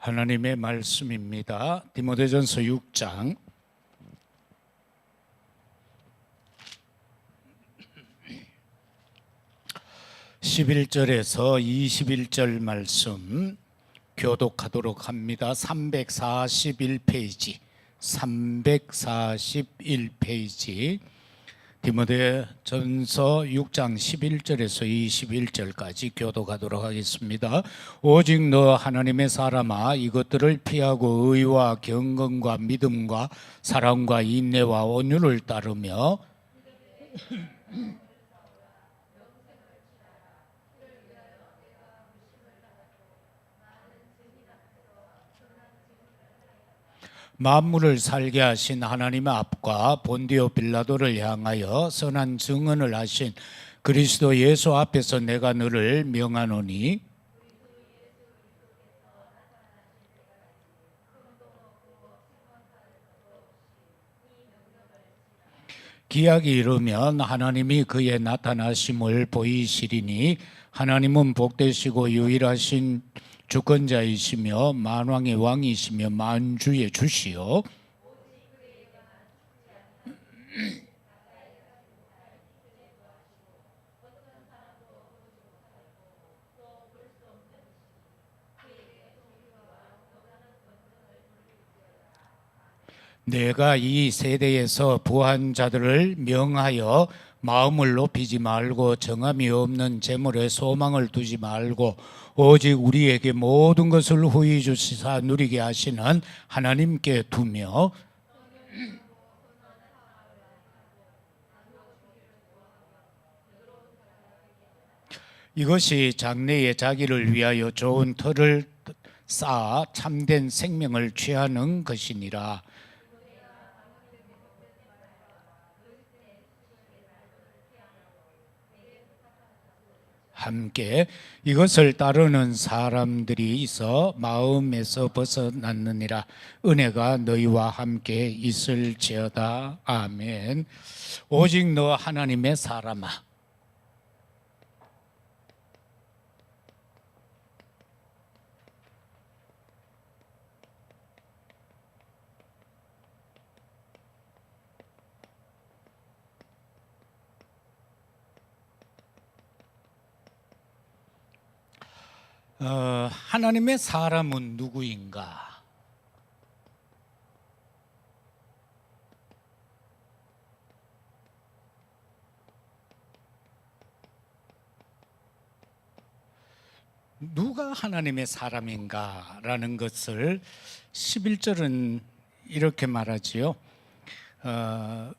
하나님의 말씀입니다. 디모데전서 6장 11절에서 21절 말씀 교독하도록 합니다. 341페이지 디모데전서 6장 11절에서 21절까지 교독하도록 하겠습니다. 오직 너 하나님의 사람아, 이것들을 피하고 의와 경건과 믿음과 사랑과 인내와 온유를 따르며 만물을 살게 하신 하나님의 앞과 본디오 빌라도를 향하여 선한 증언을 하신 그리스도 예수 앞에서 내가 너를 명하노니, 기약이 이르면 하나님이 그의 나타나심을 보이시리니 하나님은 복되시고 유일하신 주권자이시며 만왕의 왕이시며 만주의 주시요 내가 이 세대에서 부한 자들을 명하여 마음을 높이지 말고 정함이 없는 재물에 소망을 두지 말고 오직 우리에게 모든 것을 후히 주시사 누리게 하시는 하나님께 두며 이것이 장래의 자기를 위하여 좋은 터를 쌓아 참된 생명을 취하는 것이니라. 함께 이것을 따르는 사람들이 있어 마음에서 벗어났느니라. 은혜가 너희와 함께 있을지어다. 아멘. 오직 너 하나님의 사람아, 하나님의 사람은 누구인가? 누가 하나님의 사람인가라는 것을 11절은 이렇게 말하지요.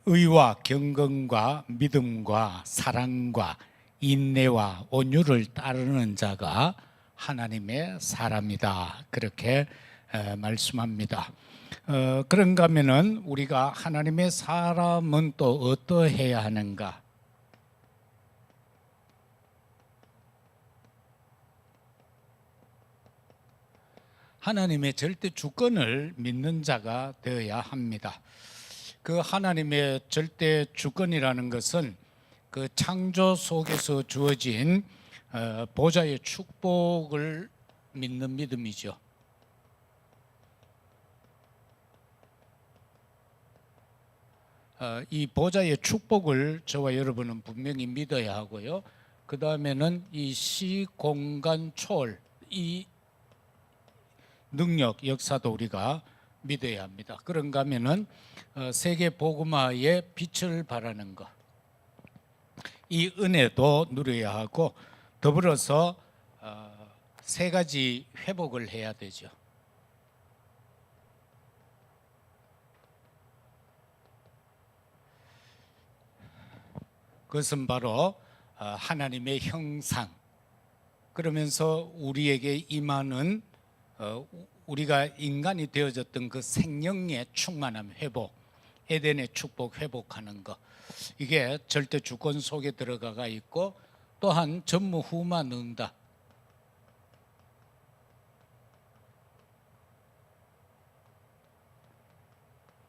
의와 경건과 믿음과 사랑과 인내와 온유를 따르는 자가 하나님의 사람이다. 그렇게 말씀합니다. 그런가 하면은 우리가 하나님의 사람은 또 어떠해야 하는가? 하나님의 절대 주권을 믿는 자가 되어야 합니다. 그 하나님의 절대 주권이라는 것은 그 창조 속에서 주어진 보좌의 축복을 믿는 믿음이죠. 이 보좌의 축복을 저와 여러분은 분명히 믿어야 하고요. 그 다음에는 이 시, 공간, 초월, 이 능력, 역사도 우리가 믿어야 합니다. 그런가 하면은 세계 복음화의 빛을 발하는 것, 이 은혜도 누려야 하고 더불어서 세 가지 회복을 해야 되죠. 그것은 바로 하나님의 형상, 그러면서 우리에게 임하는 우리가 인간이 되어졌던 그 생명의 충만함 회복, 에덴의 축복 회복하는 것, 이게 절대 주권 속에 들어가 있고 또한 전무후무한 응답,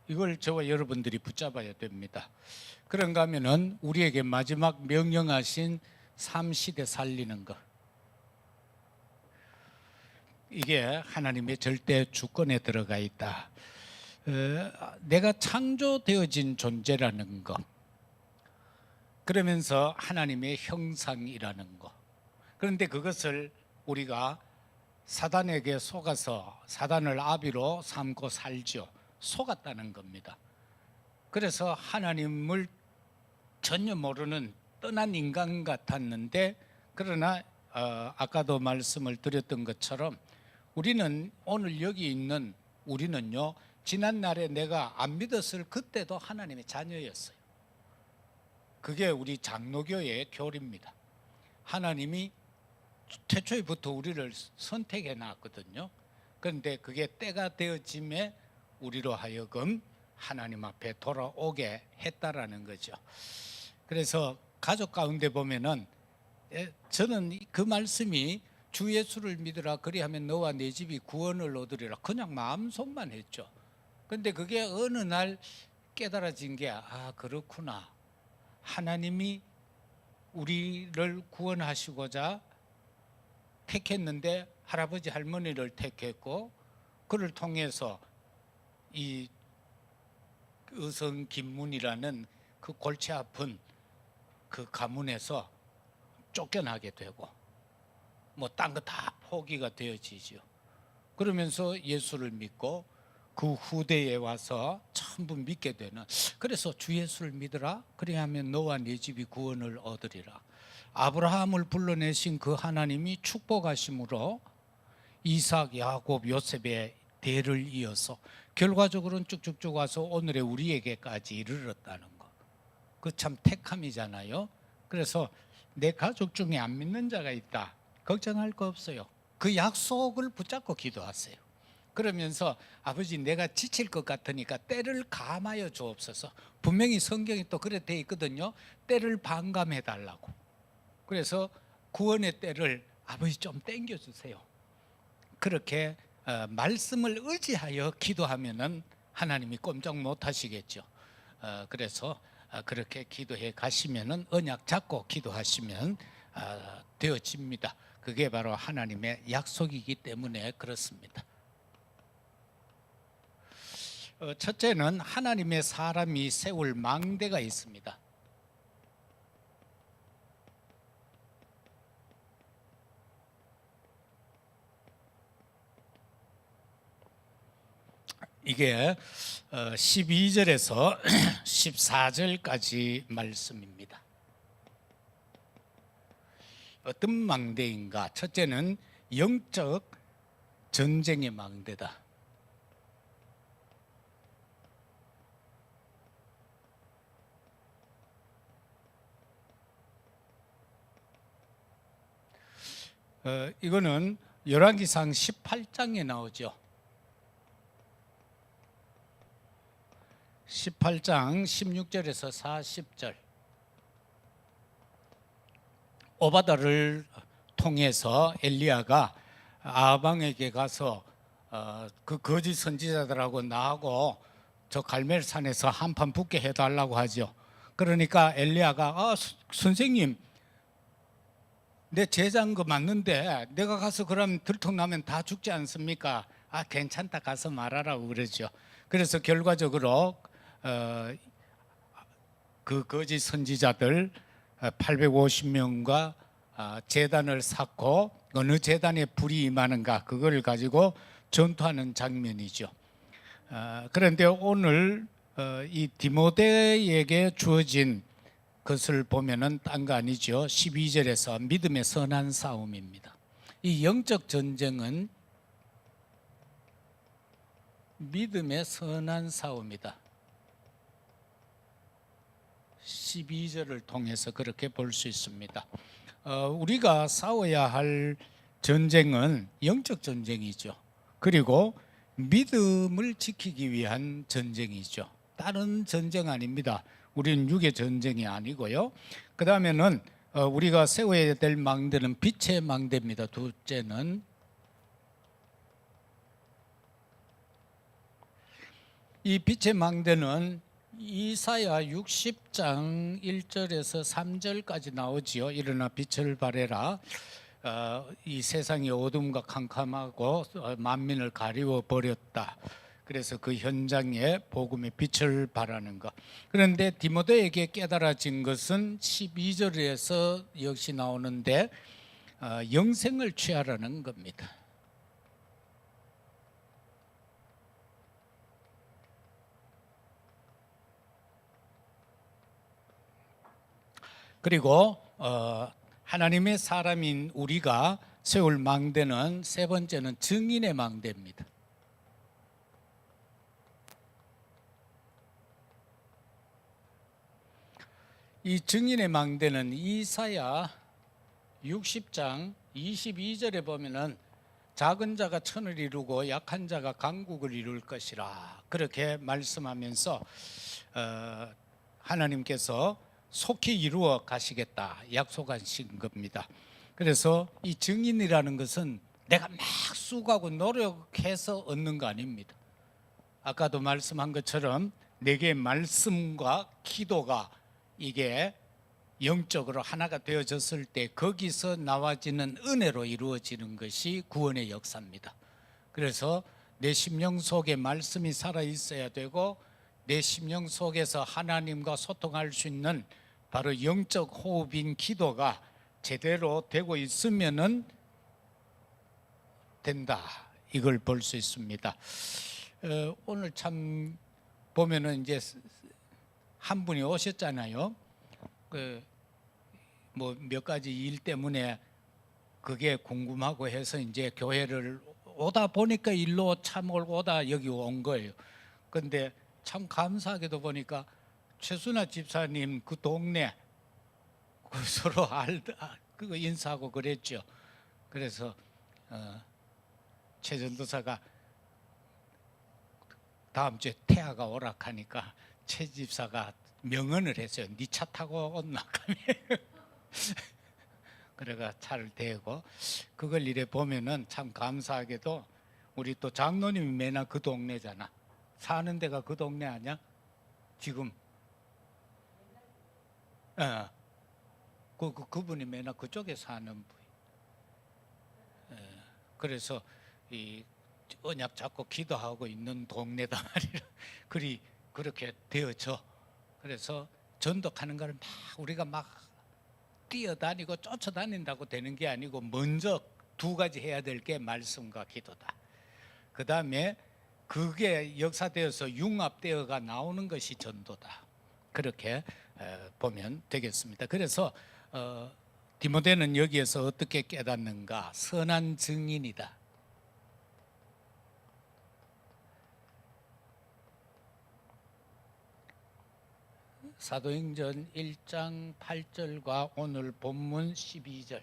이걸 저와 여러분들이 붙잡아야 됩니다. 그런가 하면은 우리에게 마지막 명령하신 삶 시대 살리는 것, 이게 하나님의 절대 주권에 들어가 있다. 내가 창조되어진 존재라는 것, 그러면서 하나님의 형상이라는 것. 그런데 그것을 우리가 사단에게 속아서 사단을 아비로 삼고 살죠. 속았다는 겁니다. 그래서 하나님을 전혀 모르는 떠난 인간 같았는데, 그러나 아까도 말씀을 드렸던 것처럼 우리는 오늘 여기 있는 우리는요, 지난날에 내가 안 믿었을 그때도 하나님의 자녀였어요. 그게 우리 장로교의 교리입니다. 하나님이 태초에부터 우리를 선택해 놨거든요. 그런데 그게 때가 되어짐에 우리로 하여금 하나님 앞에 돌아오게 했다라는 거죠. 그래서 가족 가운데 보면은 저는 그 말씀이 주 예수를 믿으라 그리하면 너와 네 집이 구원을 얻으리라 그냥 마음속만 했죠. 근데 그게 어느 날 깨달아진 게 그렇구나. 하나님이 우리를 구원하시고자 택했는데 할아버지 할머니를 택했고, 그를 통해서 이 의성 김문이라는 그 골치 아픈 그 가문에서 쫓겨나게 되고 뭐 딴 거 다 포기가 되어지죠. 그러면서 예수를 믿고 그 후대에 와서 전부 믿게 되는, 그래서 주 예수를 믿으라 그리하면 너와 네 집이 구원을 얻으리라. 아브라함을 불러내신 그 하나님이 축복하심으로 이삭, 야곱, 요셉의 대를 이어서 결과적으로는 쭉쭉쭉 와서 오늘의 우리에게까지 이르렀다는 거. 그 참 택함이잖아요. 그래서 내 가족 중에 안 믿는 자가 있다, 걱정할 거 없어요. 그 약속을 붙잡고 기도하세요. 그러면서 아버지 내가 지칠 것 같으니까 때를 감하여 주옵소서. 분명히 성경이 또 그래 돼 있거든요. 때를 반감해 달라고. 그래서 구원의 때를 아버지 좀 땡겨 주세요. 그렇게 말씀을 의지하여 기도하면은 하나님이 꼼짝 못 하시겠죠. 그래서 그렇게 기도해 가시면은 언약 잡고 기도하시면 되어집니다. 그게 바로 하나님의 약속이기 때문에 그렇습니다. 첫째는 하나님의 사람이 세울 망대가 있습니다. 이게 12절에서 14절까지 말씀입니다. 어떤 망대인가? 첫째는 영적 전쟁의 망대다. 이거는 열왕기상 18장에 나오죠. 18장 16절에서 40절. 오바다를 통해서 엘리야가 아방에게 가서 그 거짓 선지자들하고 나하고 저 갈멜산에서 한판 붙게 해달라고 하죠. 그러니까 엘리야가 선생님 내 제자인 거 맞는데 내가 가서 그럼 들통나면 다 죽지 않습니까? 괜찮다 가서 말하라고 그러죠. 그래서 결과적으로 그 거짓 선지자들 850명과 제단을 쌓고 어느 제단에 불이 임하는가 그걸 가지고 전투하는 장면이죠. 그런데 오늘 이 디모데에게 주어진 것을 보면은 딴 거 아니죠. 12절에서 믿음의 선한 싸움입니다. 이 영적 전쟁은 믿음의 선한 싸움이다. 12절을 통해서 그렇게 볼 수 있습니다. 우리가 싸워야 할 전쟁은 영적 전쟁이죠. 그리고 믿음을 지키기 위한 전쟁이죠. 다른 전쟁 아닙니다. 우리는 육의 전쟁이 아니고요. 그 다음에는 우리가 세워야 될 망대는 빛의 망대입니다. 둘째는 이 빛의 망대는 이사야 60장 1절에서 3절까지 나오지요. 일어나 빛을 발해라. 이 세상이 어둠과 캄캄하고 만민을 가리워 버렸다. 그래서 그 현장에 복음의 빛을 발하는 것. 그런데 디모데에게 깨달아진 것은 12절에서 역시 나오는데 영생을 취하라는 겁니다. 그리고 하나님의 사람인 우리가 세울 망대는 세 번째는 증인의 망대입니다. 이 증인의 망대는 이사야 60장 22절에 보면은 작은 자가 천을 이루고 약한 자가 강국을 이룰 것이라 그렇게 말씀하면서 하나님께서 속히 이루어 가시겠다 약속하신 겁니다. 그래서 이 증인이라는 것은 내가 막 수고하고 노력해서 얻는 거 아닙니다. 아까도 말씀한 것처럼 내게 말씀과 기도가 이게 영적으로 하나가 되어졌을 때 거기서 나와지는 은혜로 이루어지는 것이 구원의 역사입니다. 그래서 내 심령 속에 말씀이 살아 있어야 되고 내 심령 속에서 하나님과 소통할 수 있는 바로 영적 호흡인 기도가 제대로 되고 있으면은 된다. 이걸 볼 수 있습니다. 오늘 참 보면은 이제 한 분이 오셨잖아요. 뭐 몇 가지 일 때문에 그게 궁금하고 해서 이제 교회를 오다 보니까 일로 참 오다 여기 온 거예요. 근데 참 감사하게도 보니까 최순아 집사님 그 동네 서로 그거 인사하고 그랬죠. 그래서 최 전도사가 다음 주에 태아가 오락하니까 최 집사가 명언을 했어요. 네 차 타고 온나 그래가 차를 대고 그걸 이래 보면은 참 감사하게도 우리 또 장로님이 맨날 그 동네잖아. 사는 데가 그 동네 아니야? 지금 그분이 맨날 그쪽에 사는 분. 그래서 이 언약 잡고 기도하고 있는 동네다 말이야. 그렇게 되어져. 그래서 전도하는 거를 막 우리가 막 뛰어다니고 쫓아다닌다고 되는 게 아니고 먼저 두 가지 해야 될 게 말씀과 기도다. 그 다음에 그게 역사되어서 융합되어가 나오는 것이 전도다. 그렇게 보면 되겠습니다. 그래서 디모데는 여기에서 어떻게 깨닫는가? 선한 증인이다. 사도행전 1장 8절과 오늘 본문 12절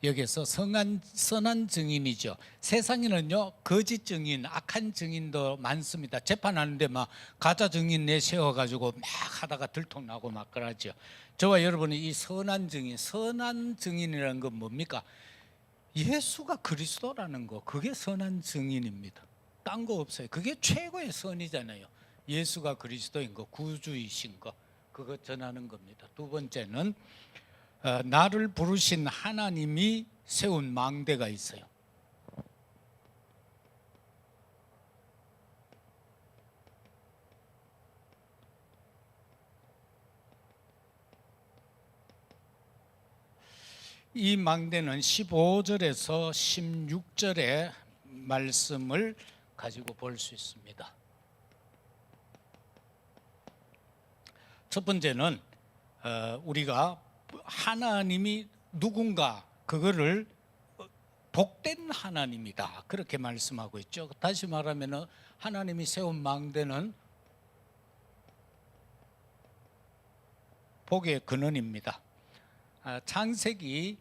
여기서 선한 증인이죠. 세상에는요 거짓 증인, 악한 증인도 많습니다. 재판하는데 막 가짜 증인 내세워가지고 막 하다가 들통나고 막 그러죠. 저와 여러분이 이 선한 증인이라는 건 뭡니까? 예수가 그리스도라는 거, 그게 선한 증인입니다. 딴 거 없어요. 그게 최고의 선이잖아요. 예수가 그리스도인 거, 구주이신 거, 그거 전하는 겁니다. 두 번째는 나를 부르신 하나님이 세운 망대가 있어요. 이 망대는 15절에서 16절의 말씀을 가지고 볼 수 있습니다. 첫 번째는 우리가 하나님이 누군가 그거를 복된 하나님이다 그렇게 말씀하고 있죠. 다시 말하면 하나님이 세운 망대는 복의 근원입니다. 창세기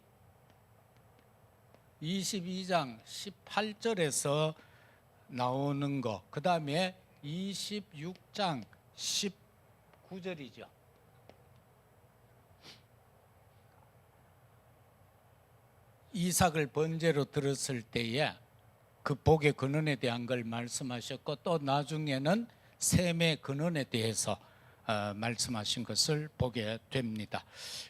22장 18절에서 나오는 거, 그 다음에 26장 19절이죠. 이삭을 번제로 들었을 때에 그 복의 근원에 대한 걸 말씀하셨고 또 나중에는 셈의 근원에 대해서 말씀하신 것을 보게 됩니다.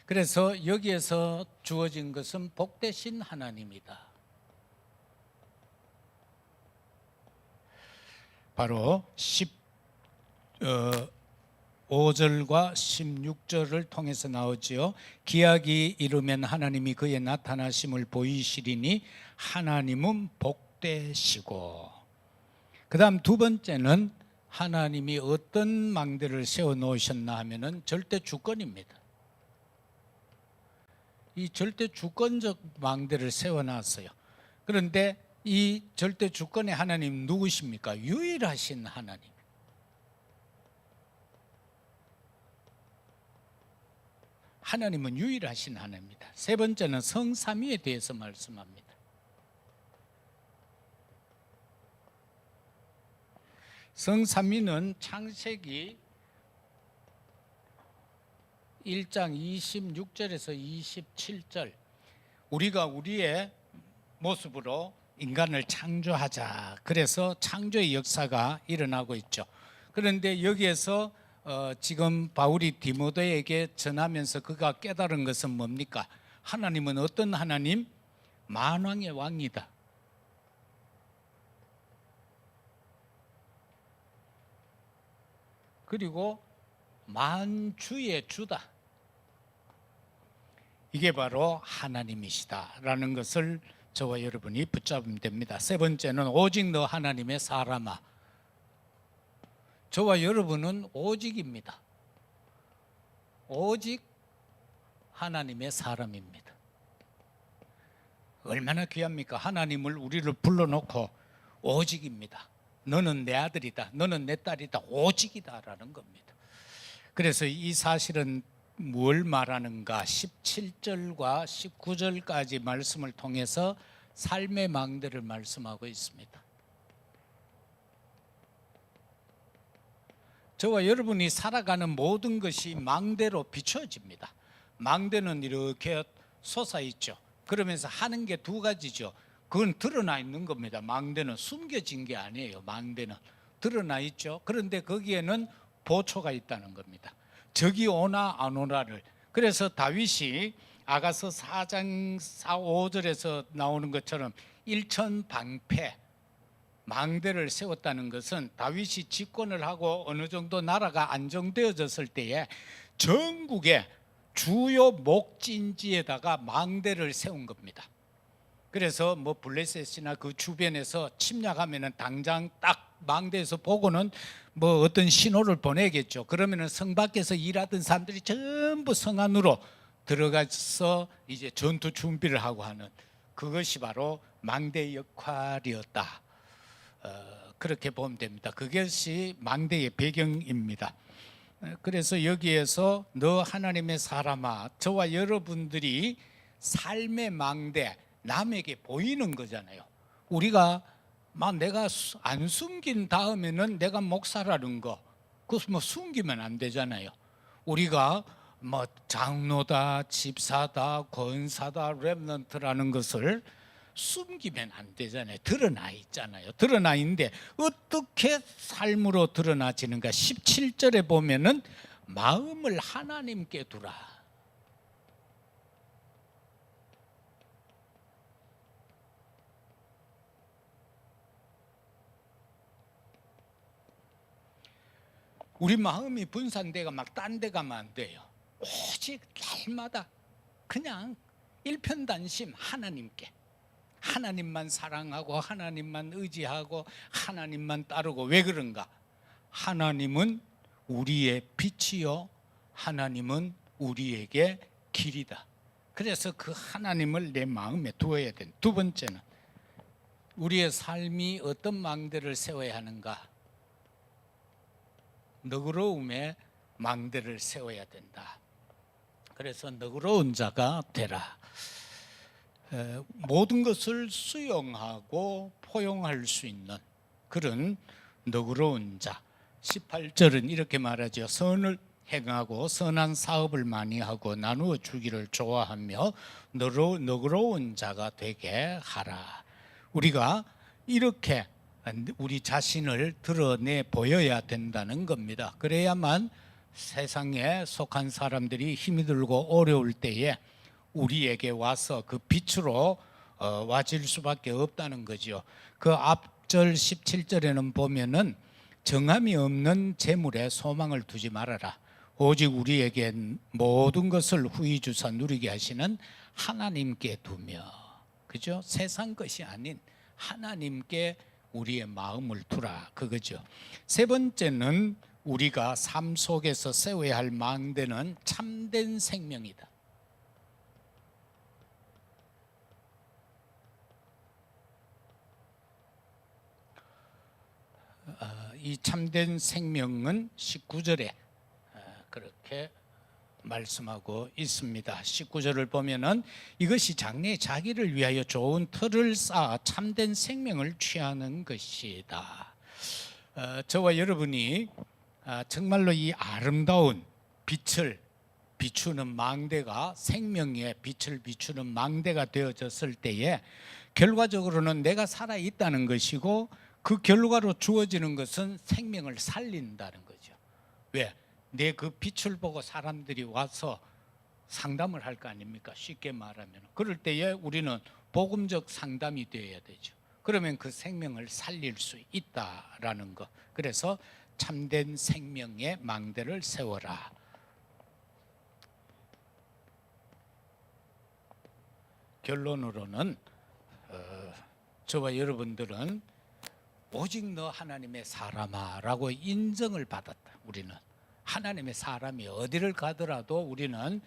그래서 여기에서 주어진 것은 복되신 하나님이다. 바로 15절과 16절을 통해서 나오지요. 기약이 이르면 하나님이 그의 나타나심을 보이시리니 하나님은 복되시고, 그 다음 두 번째는 하나님이 어떤 망대를 세워 놓으셨나 하면은 절대 주권입니다. 이 절대 주권적 망대를 세워 놨어요. 그런데 이 절대 주권의 하나님 누구십니까? 유일하신 하나님. 하나님은 유일하신 하나님입니다. 세 번째는 성삼위에 대해서 말씀합니다. 성삼위는 창세기 1장 26절에서 27절, 우리가 우리의 모습으로 인간을 창조하자, 그래서 창조의 역사가 일어나고 있죠. 그런데 여기에서 지금 바울이 디모데에게 전하면서 그가 깨달은 것은 뭡니까? 하나님은 어떤 하나님? 만왕의 왕이다. 그리고 만주의 주다. 이게 바로 하나님이시다라는 것을 저와 여러분이 붙잡으면 됩니다. 세 번째는 오직 너 하나님의 사람아. 저와 여러분은 오직입니다. 오직 하나님의 사람입니다. 얼마나 귀합니까? 하나님을 우리를 불러놓고 오직입니다. 너는 내 아들이다, 너는 내 딸이다, 오직이다라는 겁니다. 그래서 이 사실은 뭘 말하는가? 17절과 19절까지 말씀을 통해서 삶의 망대를 말씀하고 있습니다. 저와 여러분이 살아가는 모든 것이 망대로 비춰집니다. 망대는 이렇게 솟아있죠. 그러면서 하는 게 두 가지죠. 그건 드러나 있는 겁니다. 망대는 숨겨진 게 아니에요. 망대는 드러나 있죠. 그런데 거기에는 보초가 있다는 겁니다. 적이 오나 안 오나를. 그래서 다윗이 아가서 4장 4, 5절에서 나오는 것처럼 일천방패 망대를 세웠다는 것은 다윗이 집권을 하고 어느 정도 나라가 안정되어졌을 때에 전국의 주요 목진지에다가 망대를 세운 겁니다. 그래서 뭐 블레셋이나 그 주변에서 침략하면은 당장 딱 망대에서 보고는 뭐 어떤 신호를 보내겠죠. 그러면은 성 밖에서 일하던 사람들이 전부 성 안으로 들어가서 이제 전투 준비를 하고 하는, 그것이 바로 망대의 역할이었다. 그렇게 보면 됩니다. 그것이 망대의 배경입니다. 그래서 여기에서 너 하나님의 사람아, 저와 여러분들이 삶의 망대, 남에게 보이는 거잖아요. 우리가 막 내가 안 숨긴 다음에는 내가 목사라는 거, 그것은 뭐 숨기면 안 되잖아요. 우리가 뭐 장로다, 집사다, 권사다, 렘넌트라는 것을 숨기면 안 되잖아요. 드러나 있잖아요. 드러나 있는데 어떻게 삶으로 드러나지는가? 17절에 보면은 마음을 하나님께 두라. 우리 마음이 분산돼가 막 딴 데 가면 안 돼요. 오직 날마다 그냥 일편단심 하나님께, 하나님만 사랑하고 하나님만 의지하고 하나님만 따르고. 왜 그런가? 하나님은 우리의 빛이요, 하나님은 우리에게 길이다. 그래서 그 하나님을 내 마음에 두어야 된다. 두 번째는 우리의 삶이 어떤 망대를 세워야 하는가? 너그러움의 망대를 세워야 된다. 그래서 너그러운 자가 되라. 모든 것을 수용하고 포용할 수 있는 그런 너그러운 자. 18절은 이렇게 말하죠. 선을 행하고 선한 사업을 많이 하고 나누어 주기를 좋아하며 너그러운 자가 되게 하라. 우리가 이렇게 우리 자신을 드러내 보여야 된다는 겁니다. 그래야만 세상에 속한 사람들이 힘이 들고 어려울 때에 우리에게 와서 그 빛으로 와질 수밖에 없다는 거죠. 그 앞절 17절에는 보면은 정함이 없는 재물에 소망을 두지 말아라. 오직 우리에게 모든 것을 후히 주사 누리게 하시는 하나님께 두며, 그죠? 세상 것이 아닌 하나님께 우리의 마음을 두라, 그거죠. 세 번째는 우리가 삶 속에서 세워야 할 망대는 참된 생명이다. 이 참된 생명은 19절에 그렇게 말씀하고 있습니다. 19절을 보면은 이것이 장래에 자기를 위하여 좋은 틀을 쌓아 참된 생명을 취하는 것이다. 저와 여러분이 정말로 이 아름다운 빛을 비추는 망대가, 생명의 빛을 비추는 망대가 되어졌을 때에 결과적으로는 내가 살아 있다는 것이고, 그 결과로 주어지는 것은 생명을 살린다는 거죠. 왜? 내 그 빛을 보고 사람들이 와서 상담을 할 거 아닙니까? 쉽게 말하면. 그럴 때에 우리는 복음적 상담이 되어야 되죠. 그러면 그 생명을 살릴 수 있다라는 것. 그래서 참된 생명의 망대를 세워라. 결론으로는 저와 여러분들은 오직 너 하나님의 사람아라고 인정을 받았다. 우리는 하나님의 사람이 어디를 가더라도 우리는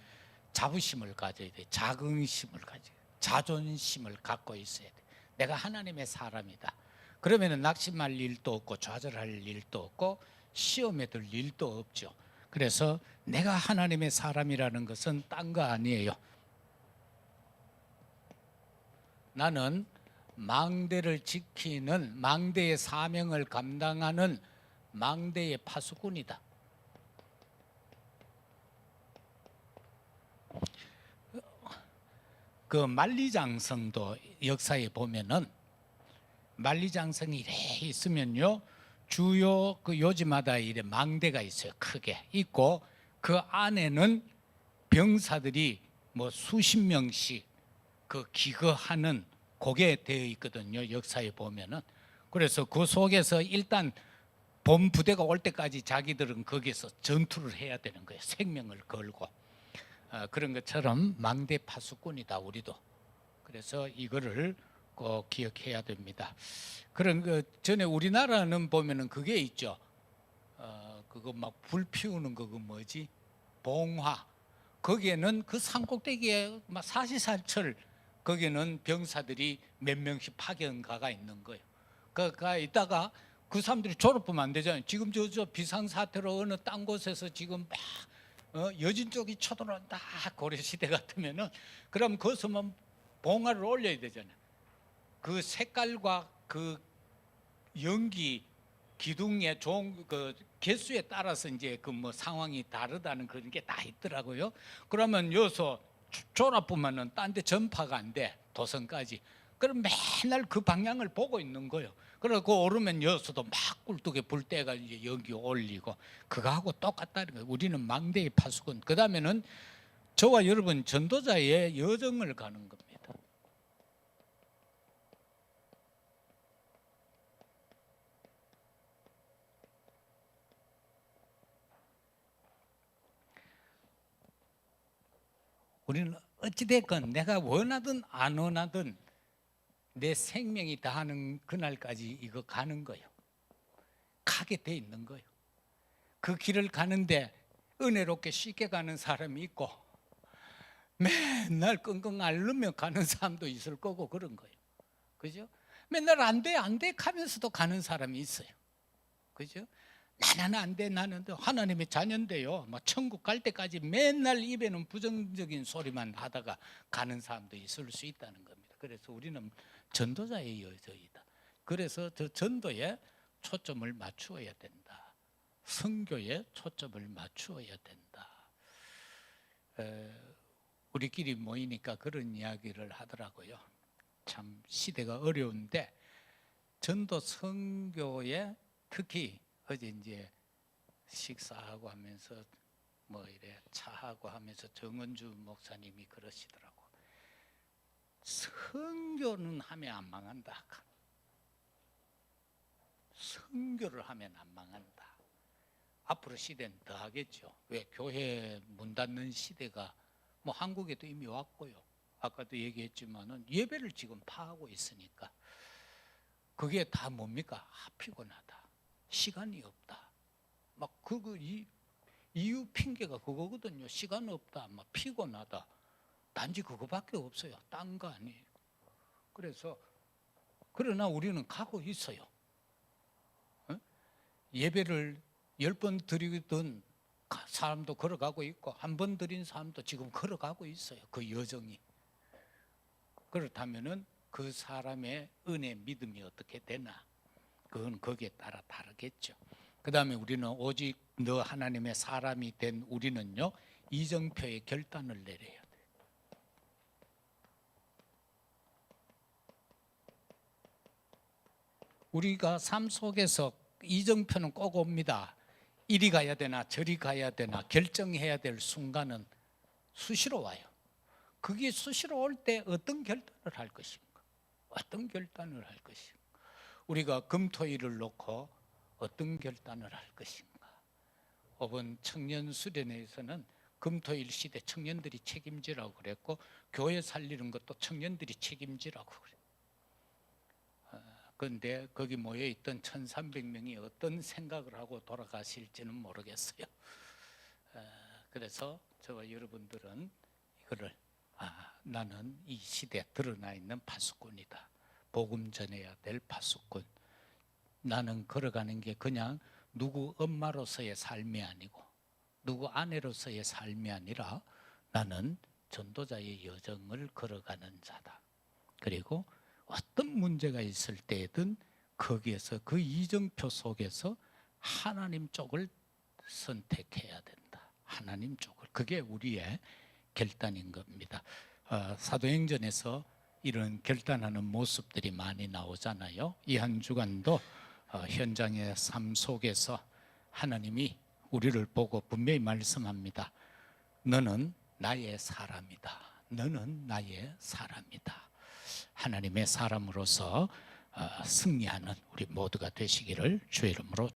자부심을 가져야 돼. 자긍심을 가져야 돼. 자존심을 갖고 있어야 돼. 내가 하나님의 사람이다. 그러면 낙심할 일도 없고 좌절할 일도 없고 시험에 들 일도 없죠. 그래서 내가 하나님의 사람이라는 것은 딴 거 아니에요. 나는 망대를 지키는, 망대의 사명을 감당하는 망대의 파수꾼이다. 그 만리장성도 역사에 보면은 만리장성이 이래 있으면요, 주요 그 요지마다 이래 망대가 있어요. 크게 있고 그 안에는 병사들이 뭐 수십 명씩 그 기거하는 그게 되어 있거든요. 역사에 보면은. 그래서 그 속에서 일단 본 부대가 올 때까지 자기들은 거기서 전투를 해야 되는 거예요. 생명을 걸고. 그런 것처럼 망대 파수꾼이다, 우리도. 그래서 이거를 꼭 기억해야 됩니다. 그런 그 전에 우리나라는 보면은 그게 있죠. 그거 막 불 피우는 그거 뭐지? 봉화. 거기에는 그 산꼭대기에 막 사시사철 거기는 병사들이 몇 명씩 파견가가 있는 거예요. 그가 있다가 그 사람들이 졸업하면 안 되잖아요. 지금 저 비상사태로 어느 딴 곳에서 지금 막 여진 쪽이 쳐들어온다, 고려시대 같으면은, 그럼 거기서만 봉화를 올려야 되잖아요. 그 색깔과 그 연기 기둥의 그 개수에 따라서 이제 그 뭐 상황이 다르다는 그런 게 다 있더라고요. 그러면 여기서 졸아보면은 딴 데 전파가 안 돼, 도성까지. 그럼 맨날 그 방향을 보고 있는 거예요. 그러고 오르면 여기서도 막 꿀뚝에 불 때가 이제 여기 올리고, 그거하고 똑같다는 거예요. 우리는 망대의 파수꾼. 그 다음에는 저와 여러분 전도자의 여정을 가는 겁니다. 우리는 어찌됐건 내가 원하든 안 원하든 내 생명이 다하는 그날까지 이거 가는 거예요. 가게 돼 있는 거예요. 그 길을 가는데 은혜롭게 쉽게 가는 사람이 있고 맨날 끙끙 앓으며 가는 사람도 있을 거고, 그런 거예요. 그죠? 맨날 안 돼, 안 돼 하면서도 가는 사람이 있어요. 그죠? 나는 안 돼, 나는 하나님의 자녀인데요, 막 천국 갈 때까지 맨날 입에는 부정적인 소리만 하다가 가는 사람도 있을 수 있다는 겁니다. 그래서 우리는 전도자의 여정이다. 그래서 저 전도에 초점을 맞추어야 된다. 선교에 초점을 맞추어야 된다. 우리끼리 모이니까 그런 이야기를 하더라고요. 참 시대가 어려운데 전도 선교에 특히 어제 이제 식사하고 하면서 뭐 이래 차하고 하면서 정은주 목사님이 그러시더라고. 선교는 하면 안 망한다. 선교를 하면 안 망한다. 앞으로 시대는 더 하겠죠. 왜? 교회 문 닫는 시대가 뭐 한국에도 이미 왔고요. 아까도 얘기했지만은 예배를 지금 파하고 있으니까 그게 다 뭡니까? 피곤하다. 시간이 없다. 막 그거 이유 핑계가 그거거든요. 시간 없다. 막 피곤하다. 단지 그거밖에 없어요. 딴 거 아니에요. 그래서 그러나 우리는 가고 있어요. 예배를 10번 드리던 사람도 걸어가고 있고 한 번 드린 사람도 지금 걸어가고 있어요. 그 여정이. 그렇다면은 그 사람의 은혜 믿음이 어떻게 되나? 그건 거기에 따라 다르겠죠. 그 다음에 우리는 오직 너 하나님의 사람이 된 우리는요, 이정표의 결단을 내려야 돼요. 우리가 삶 속에서 이정표는 꼭 옵니다. 이리 가야 되나 저리 가야 되나 결정해야 될 순간은 수시로 와요. 그게 수시로 올 때 어떤 결단을 할 것인가? 어떤 결단을 할 것인가? 우리가 금토일을 놓고 어떤 결단을 할 것인가? 이번 청년 수련회에서는 금토일 시대 청년들이 책임지라고 그랬고 교회 살리는 것도 청년들이 책임지라고 그래요. 그런데 거기 모여있던 1300명이 어떤 생각을 하고 돌아가실지는 모르겠어요. 그래서 저와 여러분들은 이거를 나는 이 시대에 드러나 있는 파수꾼이다. 복음 전해야 될 파수꾼. 나는 걸어가는 게 그냥 누구 엄마로서의 삶이 아니고 누구 아내로서의 삶이 아니라 나는 전도자의 여정을 걸어가는 자다. 그리고 어떤 문제가 있을 때든 거기에서 그 이정표 속에서 하나님 쪽을 선택해야 된다. 하나님 쪽을. 그게 우리의 결단인 겁니다. 사도행전에서 이런 결단하는 모습들이 많이 나오잖아요. 이 한 주간도 현장의 삶 속에서 하나님이 우리를 보고 분명히 말씀합니다. 너는 나의 사람이다. 너는 나의 사람이다. 하나님의 사람으로서 승리하는 우리 모두가 되시기를 주의 이름으로